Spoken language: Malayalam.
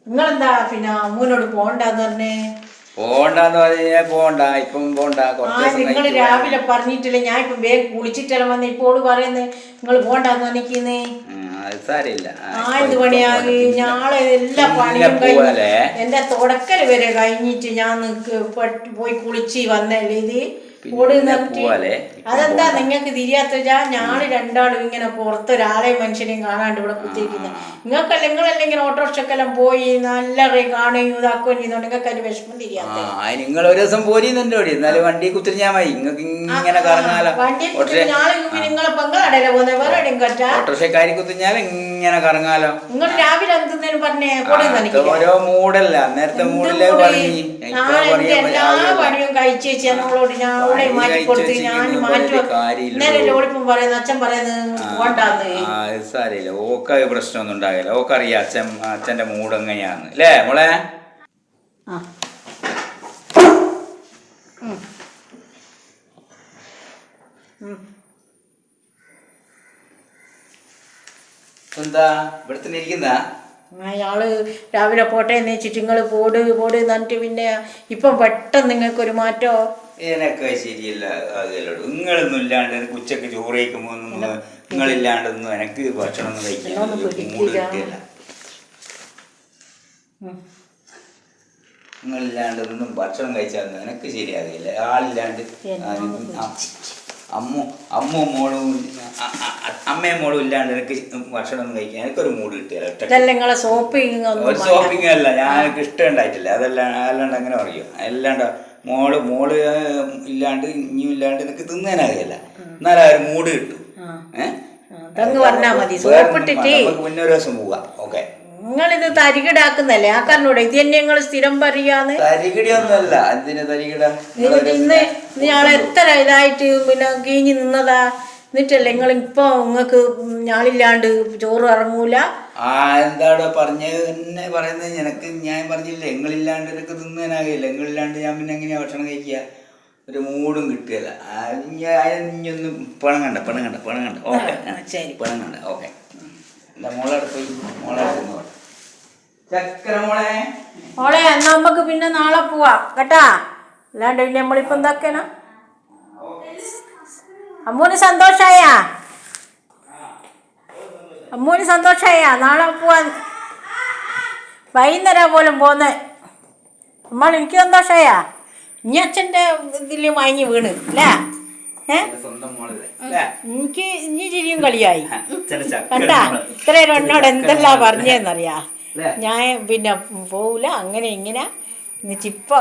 നിങ്ങളെന്താ പിന്നെ അമ്മൂനോട് പോണ്ടെന്ന് പറഞ്ഞേ? പോണ്ടെന്ന് പറഞ്ഞാ പോണ്ട, ഇപ്പം പോണ്ട. നിങ്ങൾ രാവിലെ പറഞ്ഞിട്ടില്ലേ? ഞാൻ ഇപ്പൊ വേഗം കുളിച്ചിട്ടെല്ലാം വന്ന് ഇപ്പോട് പറയുന്നേ നിങ്ങൾ പോണ്ടെന്ന് പറഞ്ഞിരിക്കുന്നേ. സാരില്ല. 5 മണിയായി. നാളെ എല്ലാ പണിയും കഴിഞ്ഞ് എന്റെ തുടക്കൽ വരെ കഴിഞ്ഞിട്ട് ഞാൻ പോയി കുളിച്ച് വന്നല്ലേ ഇത്. അതെന്താ നിങ്ങൾക്ക് തിരിയാത്ത? ഞാള് രണ്ടാളും ഇങ്ങനെ പുറത്തൊരാളെ മനുഷ്യനെയും കാണാണ്ട് ഇവിടെ കുത്തിയിരിക്കുന്നത്. നിങ്ങളല്ലേ ഇങ്ങനെ ഓട്ടോറിക്ഷക്കെല്ലാം പോയി നല്ല കാണുകയും ഇതാക്കുകയും ചെയ്യുന്നോണ്ട് നിങ്ങൾക്ക് അതിന് വിഷമം തിരിയാത്ത. നിങ്ങൾ ഒരു ദിവസം പോരീന്നുണ്ടോടി, വണ്ടി കുത്തിരിഞ്ഞാ മതി. നിങ്ങൾക്ക് ഇങ്ങനെ കറങ്ങാലോ. വണ്ടി നാളെ നിങ്ങളെ പെങ്ങളടയില പോകുന്നത്, വേറെ എവിടെയും കറ്റാ ഓട്ടോറിക്ഷക്കാരി കുത്തിഞ്ഞാൽ ഇങ്ങനെ കറങ്ങാലോ. നിങ്ങൾ രാവിലെ എന്തെങ്കിലും പറഞ്ഞേ? ഓരോ മൂടല്ല, നേരത്തെ മൂടില്ലേ പറഞ്ഞു. എല്ലാ പണിയും കഴിച്ചു വെച്ചാൽ നമ്മളോട് ഞാൻ മാറ്റി കൊടുത്ത് ഞാൻ മാറ്റി. ഇന്നലെ ഓടിപ്പം പറയുന്നത് അച്ഛൻ പറയുന്നത് പോണ്ടാന്ന്. സാരില്ല, ഓക്ക പ്രശ്നമൊന്നും ഉണ്ടാകില്ല. ഓക്കറിയാം അച്ഛന്റെ മൂഡ് എങ്ങനെയാന്ന് അല്ലേ മോളെ? എന്താ ഇവിടെ തന്നെ ഇരിക്കുന്ന? അയാള് രാവിലെ പോട്ടെ എന്ന് വെച്ചിട്ട് നിങ്ങൾ പോട് എന്നിട്ട് പിന്നെ ഇപ്പം പെട്ടെന്ന് നിങ്ങൾക്കൊരു മാറ്റോ? എനക്ക് ശരിയല്ല ആകലോട്. നിങ്ങളൊന്നും ഇല്ലാണ്ട് എനിക്ക് ഉച്ചക്ക് ചോറ് കഴിക്കുമ്പോ നിങ്ങളില്ലാണ്ടൊന്നും എനിക്ക് ഭക്ഷണം ഒന്നും കഴിക്കില്ല. നിങ്ങളില്ലാണ്ടൊന്നും ഭക്ഷണം കഴിച്ചാൽ എനിക്ക് ശരിയാകില്ല. ആളില്ലാണ്ട് അമ്മയും മോളും ഇല്ലാണ്ട് എനിക്ക് ഭക്ഷണം ഒന്നും കഴിക്കാൻ എനിക്കൊരു മൂഡ് കിട്ടിയല്ല. ഷോപ്പിംഗ് അല്ല, ഞാൻ എനിക്ക് ഇഷ്ടം ഉണ്ടായിട്ടില്ല. അല്ലാണ്ട് അങ്ങനെ പറയും. അല്ലാണ്ട് മോള് ഇല്ലാണ്ട് ഇനിയും ഇല്ലാണ്ട് എനിക്ക് തിന്നാനാകില്ല. എന്നാലും ആ ഒരു മൂഡ് കിട്ടും. നമുക്ക് മുന്നേ ഒരു ദിവസം പോവാം. ഓക്കെ, നിങ്ങളിത് തരികിടാക്കുന്നല്ലേ? ആ കാരണോടെ ഇത് തന്നെ നിങ്ങൾ സ്ഥിരം പറയാന്ന്. തരികിടൊന്നുമല്ല. എന്തിനാ തരികിട? ഇന്ന് ഞാളെ എത്ര ഇതായിട്ട് പിന്നെ കീഞ്ഞ് നിന്നതാ. എന്നിട്ടല്ലേ നിങ്ങൾ ഇപ്പൊ നിങ്ങൾക്ക് ഞാളില്ലാണ്ട് ചോറ് ഇറങ്ങൂല? എന്താടോ പറഞ്ഞത് തന്നെ പറയുന്നത്. എനിക്ക് ഞാൻ പറഞ്ഞില്ലേ, എങ്ങളില്ലാണ്ട് എനിക്ക് തിന്നാനാകില്ല. എങ്ങളില്ലാണ്ട് ഞാൻ പിന്നെ എങ്ങനെയാ ഭക്ഷണം കഴിക്കുക? ഒരു മൂടും കിട്ടുകയില്ല. അതിനൊന്ന് പിണങ്ങണ്ട. ഓക്കെ, പിണങ്ങണ്ട. ഓക്കെ, എന്താ മോളോട് പോയി ചക്കര മോളെ എന്നാ നമുക്ക് പിന്നെ നാളെ പോവാ കേട്ടാ. അല്ലാണ്ട് പിന്നെ നമ്മളിപ്പോ എന്താക്കാനാ? അമ്മൂന് സന്തോഷായ? നാളെ പോവാൻ വൈകുന്നേരം പോലും പോന്നെ. അമ്മ എനിക്ക് സന്തോഷായ? ഇനി അച്ഛൻ്റെ ഇതില് വാങ്ങി വീണ് അല്ലേ? എനിക്ക് ഇനി ചിരിയും കളിയായി കണ്ടാ. ഇത്രയും എന്നോട് എന്തെല്ലാം പറഞ്ഞെന്നറിയാ. ഞാൻ പിന്നെ പോവില്ല അങ്ങനെ ഇങ്ങനെ എന്നിട്ടിപ്പോ